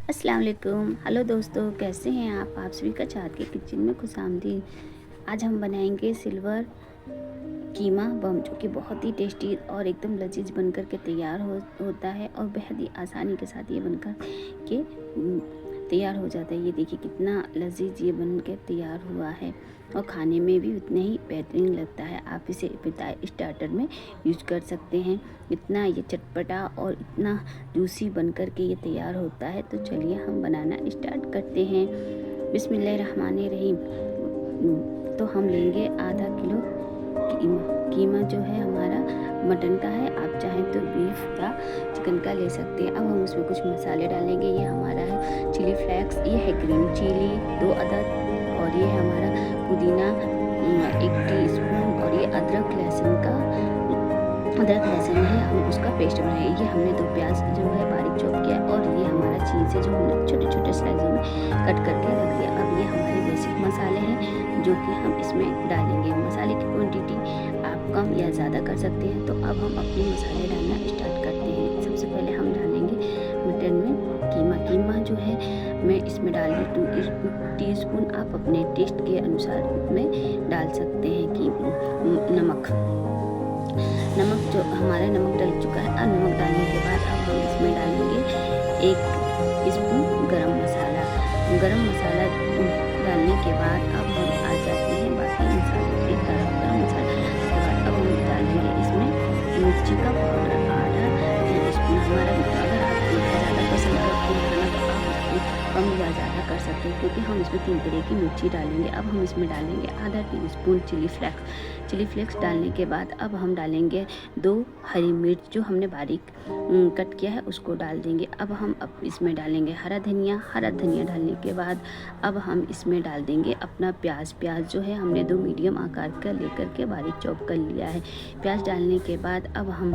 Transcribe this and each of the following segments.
अस्सलाम वालेकुम। हेलो दोस्तों, कैसे हैं आप सभी का चाहत के किचन में खुशामदीद। आज हम बनाएंगे सिल्वर कीमा बम, जो कि बहुत ही टेस्टी और एकदम लजीज बनकर के तैयार होता है और बेहद ही आसानी के साथ ये बनकर के तैयार हो जाता है। ये देखिए कितना लजीज ये बन के तैयार हुआ है और खाने में भी उतना ही बेहतरीन लगता है। आप इसे स्टार्टर में यूज कर सकते हैं। इतना ये चटपटा और इतना जूसी बनकर के ये तैयार होता है। तो चलिए हम बनाना स्टार्ट करते हैं। बिस्मिल्लाहिर्रहमानिर्रहीम। तो हम लेंगे आधा किलो कीमा जो है हमारा मटन का है। आप चाहें तो बीफ या चिकन का ले सकते हैं। अब हम उसमें कुछ मसाले डालेंगे। ये हमारा है चिली फ्लेक्स, ये है ग्रीन चिली 2 अदद, और ये है हमारा पुदीना 1 टीस्पून, और ये अदरक लहसुन है, हम उसका पेस्ट बनाएंगे। ये हमने 2 प्याज जो है बारीक चॉप किया, और ये हमारा चीज़ है जो हमने छोटे छोटे स्लाइसों में कट करके रख दिया। अब ये हमारे बेसिक मसाले हैं जो कि हम इसमें डालेंगे। मसाले की क्वांटिटी आप कम या ज़्यादा कर सकते हैं। तो अब हम अपने मसाले डालना स्टार्ट करते हैं। सबसे पहले हम डालेंगे मटन में कीमा जो है मैं इसमें डाल रही 2 टीस्पून। आप अपने टेस्ट के अनुसार में डाल सकते हैं कि नमक जो हमारा नमक डल चुका है। अब नमक डालने के बाद अब हम इसमें डालेंगे 1 स्पून गरम मसाला डालने के बाद अब हम आ जाते हैं बाकी मसालों पे। गरम मसाला के बाद अब हम डालेंगे इसमें मिर्ची का पाउडर आधा टीस्पून। हमारा अगर आप तीखा ज़्यादा पसंद करते हैं खाना तो आप उसको कम या ज़्यादा कर सकते हैं, क्योंकि हम इसमें 3 तरह की मिर्ची डालेंगे। अब हम इसमें डालेंगे आधा टीस्पून चिली फ्लेक्स डालने के बाद अब हम डालेंगे 2 हरी मिर्च जो हमने बारीक कट किया है उसको डाल देंगे। अब हम इसमें डालेंगे हरा धनिया डालने के बाद अब हम इसमें डाल देंगे अपना प्याज जो है हमने 2 मीडियम आकार का लेकर के बारीक चॉप कर लिया है। प्याज डालने के बाद अब हम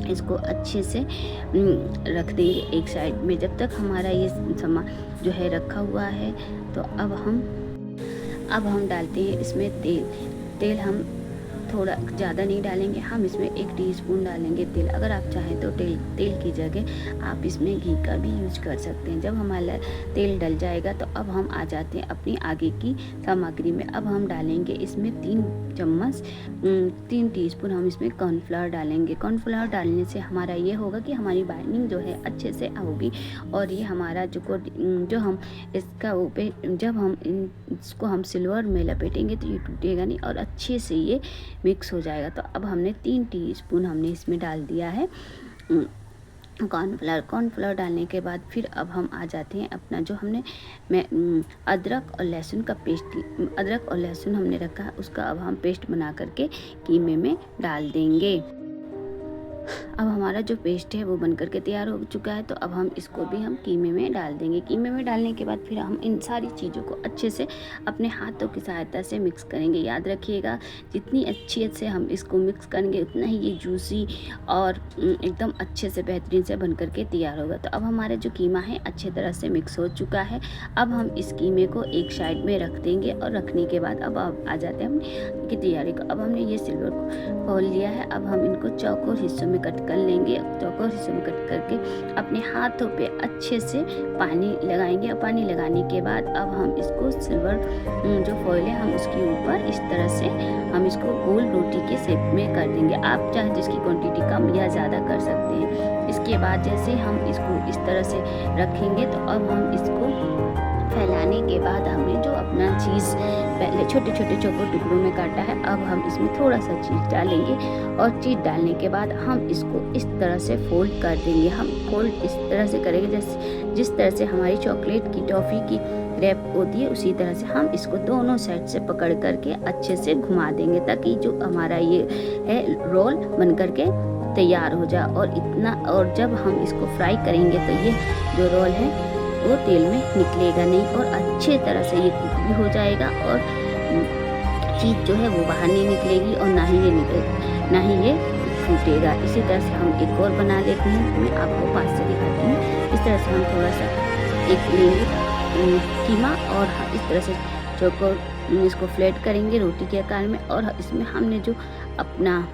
इसको अच्छे से रख देंगे एक साइड में जब तक हमारा ये सामान जो है रखा हुआ है। तो अब हम डालते हैं इसमें तेल हम थोड़ा ज़्यादा नहीं डालेंगे। हम इसमें 1 टीस्पून डालेंगे तेल। अगर आप चाहें तो तेल की जगह आप इसमें घी का भी यूज कर सकते हैं। जब हमारा तेल डल जाएगा तो अब हम आ जाते हैं अपनी आगे की सामग्री में। अब हम डालेंगे इसमें 3 टीस्पून हम इसमें कॉर्नफ्लावर डालेंगे। कॉर्नफ्लावर डालने से हमारा ये होगा कि हमारी बाइंडिंग जो है अच्छे से होगी, और ये हमारा जो हम इसका जब हम इसको हम सिल्वर में लपेटेंगे तो ये टूटेगा नहीं और अच्छे से ये मिक्स हो जाएगा। तो अब हमने 3 टीस्पून हमने इसमें डाल दिया है कॉर्नफ्लावर डालने के बाद फिर अब हम आ जाते हैं अपना जो अदरक और लहसुन हमने रखा है उसका अब हम पेस्ट बना करके कीमे में डाल देंगे। अब हमारा जो पेस्ट है वो बन करके तैयार हो चुका है। तो अब हम इसको भी हम कीमे में डाल देंगे। कीमे में डालने के बाद फिर हम इन सारी चीज़ों को अच्छे से अपने हाथों की सहायता से मिक्स करेंगे। याद रखिएगा जितनी अच्छी से हम इसको मिक्स करेंगे उतना ही ये जूसी और एकदम अच्छे से बेहतरीन से बन करके तैयार होगा। तो अब हमारा जो कीमा है अच्छे तरह से मिक्स हो चुका है। अब हम इस कीमे को एक साइड में रख देंगे, और रखने के बाद अब आ जाते हैं हम की तैयारी को। अब हमने ये सिल्वर को खोल लिया है। अब हम इनको चौकोर हिस्सों में कट कर लेंगे। चौकोर हिस्सों में कट करके अपने हाथों पे अच्छे से पानी लगाएंगे, और पानी लगाने के बाद अब हम इसको सिल्वर जो फॉइल है हम उसके ऊपर इस तरह से हम इसको गोल रोटी के शेप में कर देंगे। आप चाहे जिसकी क्वांटिटी कम या ज़्यादा कर सकते हैं। इसके बाद जैसे हम इसको इस तरह से रखेंगे तो अब हम इसको फैलाने के बाद हमने जो अपना चीज़ पहले छोटे छोटे चौकोर टुकड़ों में काटा है अब हम इसमें थोड़ा सा चीज़ डालेंगे, और चीज़ डालने के बाद हम इसको इस तरह से फोल्ड कर देंगे। हम फोल्ड इस तरह से करेंगे जिस तरह से हमारी चॉकलेट की टॉफ़ी की रैप होती है उसी तरह से हम इसको दोनों साइड से पकड़ करके अच्छे से घुमा देंगे, ताकि जो हमारा ये है रोल बन करके तैयार हो जाए। और जब हम इसको फ्राई करेंगे तो ये जो रोल है वो तेल में निकलेगा नहीं, और अच्छे तरह से ये कुक भी हो जाएगा, और चीज़ जो है वो बाहर नहीं निकलेगी और ना ही ये फूटेगा। इसी तरह से हम एक और बना लेते हैं। मैं आपको पास से दिखाती हूँ। इस तरह से हम थोड़ा सा एक लेंगे कीमा, और इस तरह से चौकोर इसको फ्लैट करेंगे रोटी के आकार में, और इसमें हमने जो अपना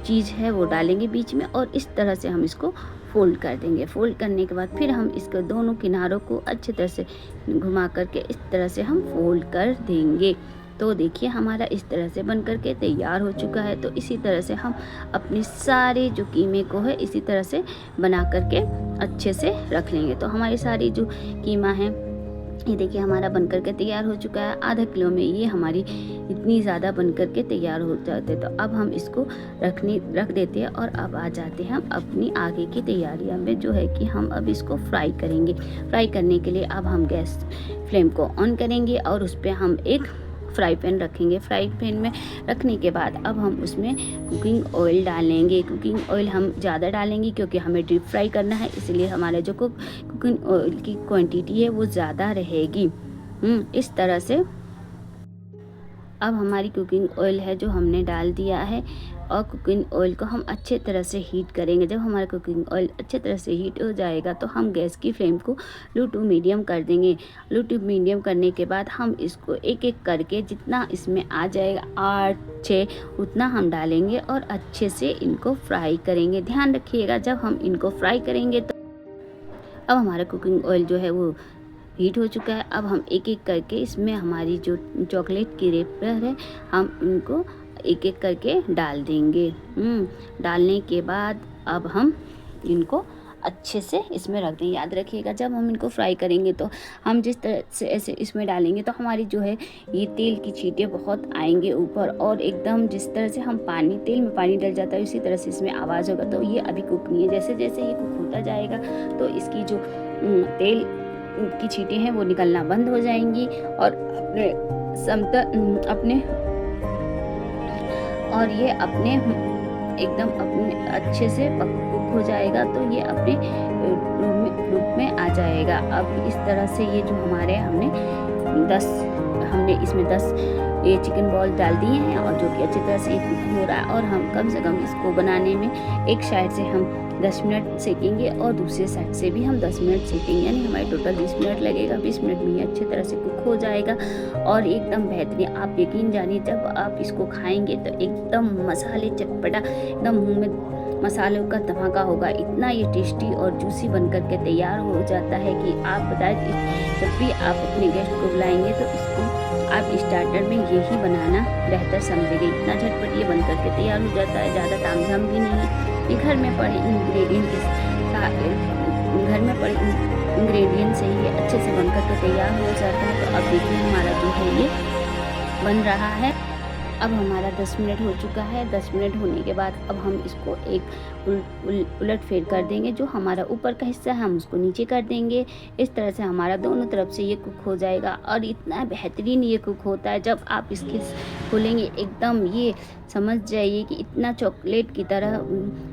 चीज़ है वो डालेंगे बीच में, और इस तरह से हम इसको फोल्ड कर देंगे। फोल्ड करने के बाद फिर हम इसके दोनों किनारों को अच्छी तरह से घुमा करके इस तरह से हम फोल्ड कर देंगे। तो देखिए हमारा इस तरह से बन करके तैयार हो चुका है। तो इसी तरह से हम अपने सारे जो कीमे को है इसी तरह से बना करके अच्छे से रख लेंगे। तो हमारी सारी जो कीमा है ये देखिए हमारा बन करके तैयार हो चुका है। आधा किलो में ये हमारी इतनी ज़्यादा बन करके तैयार हो जाते। तो अब हम इसको रख देते हैं और अब आ जाते हैं हम अपनी आगे की तैयारियां में, जो है कि हम अब इसको फ्राई करेंगे। फ्राई करने के लिए अब हम गैस फ्लेम को ऑन करेंगे और उस पर हम एक फ्राई पैन रखेंगे। फ्राई पैन में रखने के बाद अब हम उसमें कुकिंग ऑयल डालेंगे। कुकिंग ऑयल हम ज़्यादा डालेंगे क्योंकि हमें डीप फ्राई करना है, इसलिए हमारे जो कुकिंग ऑयल की क्वांटिटी है वो ज़्यादा रहेगी। इस तरह से अब हमारी कुकिंग ऑयल है जो हमने डाल दिया है और कुकिंग ऑयल को हम अच्छे तरह से हीट करेंगे। जब हमारा कुकिंग ऑयल अच्छे तरह से हीट हो जाएगा तो हम गैस की फ्लेम को लो टू मीडियम कर देंगे। लो टू मीडियम करने के बाद हम इसको एक एक करके जितना इसमें आ जाएगा 8 6 उतना हम डालेंगे और अच्छे से इनको फ्राई करेंगे। ध्यान रखिएगा जब हम इनको फ्राई करेंगे तो अब हमारा कुकिंग ऑयल जो है वो हीट हो चुका है। अब हम एक एक करके इसमें हमारी जो चॉकलेट की रेपर है हम इनको एक एक करके डाल देंगे। डालने के बाद अब हम इनको अच्छे से इसमें रख दें। याद रखिएगा जब हम इनको फ्राई करेंगे तो हम जिस तरह से ऐसे इसमें डालेंगे तो हमारी जो है ये तेल की छींटे बहुत आएंगे ऊपर, और एकदम जिस तरह से हम तेल में पानी डल जाता है उसी तरह से इसमें आवाज़ होगा। तो ये अभी कुक नहीं है। जैसे जैसे ये कुक होता जाएगा तो इसकी जो तेल की छींटें हैं वो निकलना बंद हो जाएंगी और ये अपने एकदम अपने अच्छे से कुक हो जाएगा। तो ये अपने रूप में आ जाएगा। अब इस तरह से ये जो हमने इसमें 10 ये चिकन बॉल डाल दिए हैं और जो कि अच्छी तरह से ये कुक हो रहा है। और हम कम से कम इसको बनाने में एक साइड से हम 10 मिनट सेकेंगे और दूसरे साइड से भी हम 10 मिनट सेकेंगे, यानी हमारे टोटल 20 मिनट लगेगा। 20 मिनट में ये अच्छी तरह से कुक हो जाएगा और एकदम बेहतरीन। आप यकीन जानिए जब आप इसको खाएंगे तो एकदम मसाले चटपटा, एकदम मुंह में मसालों का धमाका होगा। इतना ये टेस्टी और जूसी बन करके तैयार हो जाता है कि आप बताएं जब भी आप अपने गेस्ट को बुलाएंगे तो इसको आप स्टार्टर में यही बनाना बेहतर समझेंगे। इतना झटपट ये बन करके तैयार हो जाता है, ज़्यादा तामझाम भी नहीं है। ये घर में पड़े इंग्रेडिएंट से ही अच्छे से बन करके तैयार हो जाता है। तो अब देखिए हमारा जो है ये बन रहा है। अब हमारा 10 मिनट हो चुका है। 10 मिनट होने के बाद अब हम इसको एक उलट फेर कर देंगे। जो हमारा ऊपर का हिस्सा है हम उसको नीचे कर देंगे। इस तरह से हमारा दोनों तरफ से ये कुक हो जाएगा और इतना बेहतरीन ये कुक होता है। जब आप इसके खोलेंगे एकदम ये समझ जाइए कि इतना चॉकलेट की तरह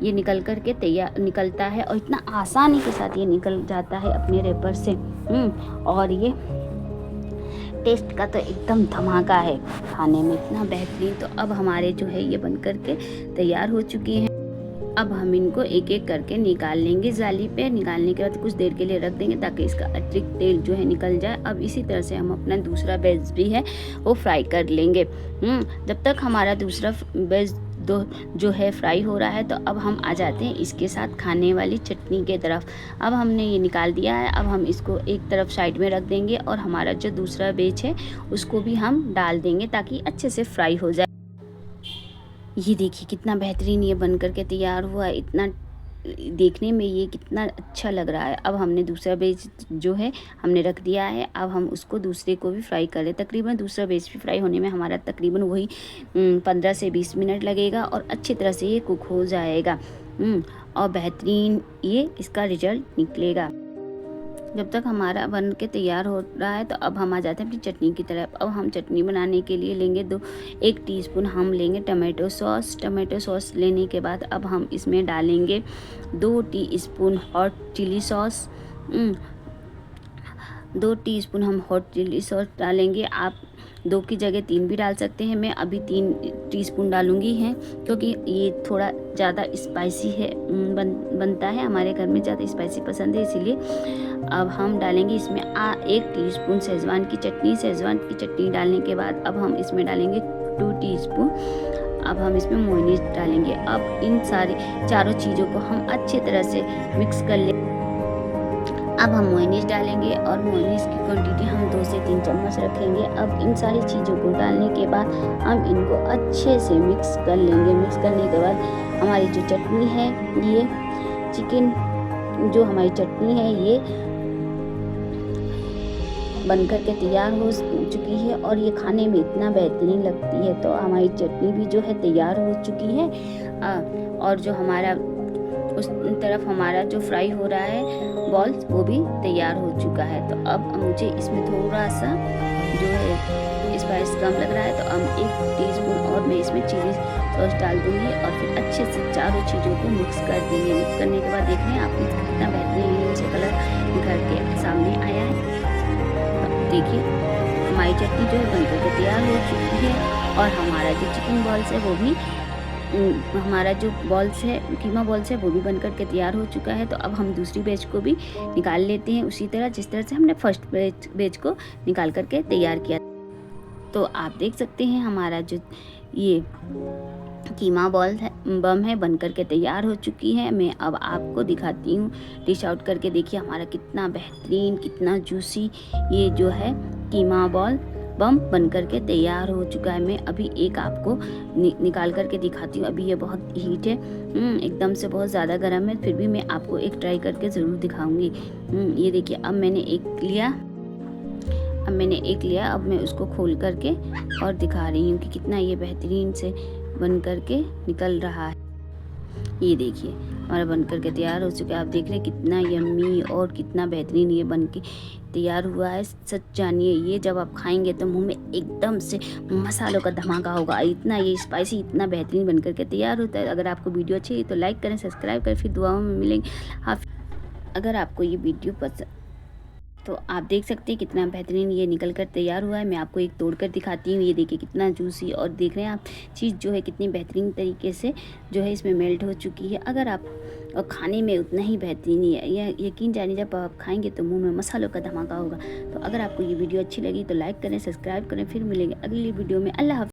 ये निकल कर के तैयार निकलता है और इतना आसानी के साथ ये निकल जाता है अपने रेपर से। और ये टेस्ट का तो एकदम धमाका है खाने में, इतना बेहतरीन। तो अब हमारे जो है ये बन करके तैयार हो चुकी हैं। अब हम इनको एक एक करके निकाल लेंगे जाली पे। निकालने के बाद कुछ देर के लिए रख देंगे ताकि इसका अतिरिक्त तेल जो है निकल जाए। अब इसी तरह से हम अपना दूसरा वेज भी है वो फ्राई कर लेंगे। जब तक हमारा दूसरा वेज जो है फ्राई हो रहा है तो अब हम आ जाते हैं इसके साथ खाने वाली चटनी के तरफ। अब हमने ये निकाल दिया है। अब हम इसको एक तरफ साइड में रख देंगे और हमारा जो दूसरा वेज है उसको भी हम डाल देंगे ताकि अच्छे से फ्राई हो जाए। ये देखिए कितना बेहतरीन ये बन करके तैयार हुआ है। इतना देखने में ये कितना अच्छा लग रहा है। अब हमने दूसरा बेज जो है हमने रख दिया है। अब हम उसको दूसरे को भी फ्राई कर ले। तकरीबन दूसरा बेज भी फ्राई होने में हमारा तकरीबन वही 15 से 20 मिनट लगेगा और अच्छी तरह से ये कुक हो जाएगा और बेहतरीन ये इसका रिजल्ट निकलेगा। जब तक हमारा बन के तैयार हो रहा है तो अब हम आ जाते हैं अपनी चटनी की तरफ। अब हम चटनी बनाने के लिए लेंगे 1 टीस्पून हम लेंगे टमाटो सॉस। टमाटो सॉस लेने के बाद अब हम इसमें डालेंगे 2 teaspoon hot chili sauce. 2 teaspoon हम हॉट चिली सॉस डालेंगे। आप 2 की जगह 3 भी डाल सकते हैं। मैं अभी 3 टीस्पून डालूंगी हैं क्योंकि ये थोड़ा ज़्यादा स्पाइसी है बनता है। हमारे घर में ज़्यादा स्पाइसी पसंद है इसीलिए। अब हम डालेंगे इसमें 1 टीस्पून शेजवान की चटनी। शेजवान की चटनी डालने के बाद अब हम इसमें डालेंगे 2 टीस्पून अब हम इसमें मेयोनीज डालेंगे। अब इन सारी चारों चीज़ों को हम अच्छी तरह से मिक्स कर लें। अब हम मेयोनीज डालेंगे और मेयोनीज की क्वांटिटी हम 2 से 3 चम्मच रखेंगे। अब इन सारी चीज़ों को डालने के बाद हम इनको अच्छे से मिक्स कर लेंगे। मिक्स करने के बाद हमारी जो चटनी है, ये चिकन जो हमारी चटनी है ये बनकर के तैयार हो चुकी है और ये खाने में इतना बेहतरीन लगती है। तो हमारी चटनी भी जो है तैयार हो चुकी है। और जो हमारा उस तरफ हमारा जो फ्राई हो रहा है बॉल्स, वो भी तैयार हो चुका है। तो अब मुझे इसमें थोड़ा सा जो है स्पाइस कम लग रहा है, तो अब 1 टीस्पून और मैं इसमें चिली सॉस डाल दूँगी और फिर अच्छे से चारों चीज़ों को मिक्स कर देंगे। मिक्स करने के बाद देख रहे हैं आप कितना बेहतरीन से कलर निखर के सामने आया है। देखिए हमारी चटनी जो है बनकर के तैयार हो चुकी है और हमारा जो चिकन बॉल्स है वो भी हमारा जो बॉल्स है, कीमा बॉल्स है, वो भी बनकर के तैयार हो चुका है। तो अब हम दूसरी बैच को भी निकाल लेते हैं उसी तरह जिस तरह से हमने फर्स्ट बैच को निकाल करके तैयार किया। तो आप देख सकते हैं हमारा जो ये कीमा बॉल है बम है बनकर के तैयार हो चुकी है। मैं अब आपको दिखाती हूँ डिश आउट करके। देखिए हमारा कितना बेहतरीन, कितना जूसी ये जो है कीमा बॉल बम बनकर के तैयार हो चुका है। मैं अभी एक आपको निकाल करके दिखाती हूँ। अभी ये बहुत हीट है, एकदम से बहुत ज़्यादा गर्म है, फिर भी मैं आपको एक ट्राई करके ज़रूर दिखाऊंगी। ये देखिए अब मैंने एक लिया। अब मैं उसको खोल करके और दिखा रही हूँ कि कितना ये बेहतरीन से बन करके निकल रहा है। ये देखिए हमारा बन करके तैयार हो चुका है। आप देख रहे हैं कितना यम्मी और कितना बेहतरीन ये बन के तैयार हुआ है। सच जानिए ये जब आप खाएंगे तो मुंह में एकदम से मसालों का धमाका होगा। इतना ये स्पाइसी, इतना बेहतरीन बन करके तैयार होता है। अगर आपको वीडियो अच्छी लगी तो लाइक करें, सब्सक्राइब करें, फिर दुआओं में मिलेंगे। अगर आपको ये वीडियो पसंद, तो आप देख सकते हैं कितना बेहतरीन ये निकल कर तैयार हुआ है। मैं आपको एक तोड़ कर दिखाती हूँ। ये देखिए कितना जूसी और देख रहे हैं आप चीज़ जो है कितनी बेहतरीन तरीके से जो है इसमें मेल्ट हो चुकी है। अगर आप और खाने में उतना ही बेहतरीन है, यह यकीन जानिए जब आप खाएंगे तो मुंह में मसालों का धमाका होगा। तो अगर आपको ये वीडियो अच्छी लगी तो लाइक करें, सब्सक्राइब करें, फिर मिलेंगे अगली वीडियो में। अल्लाह हाफ़िज़।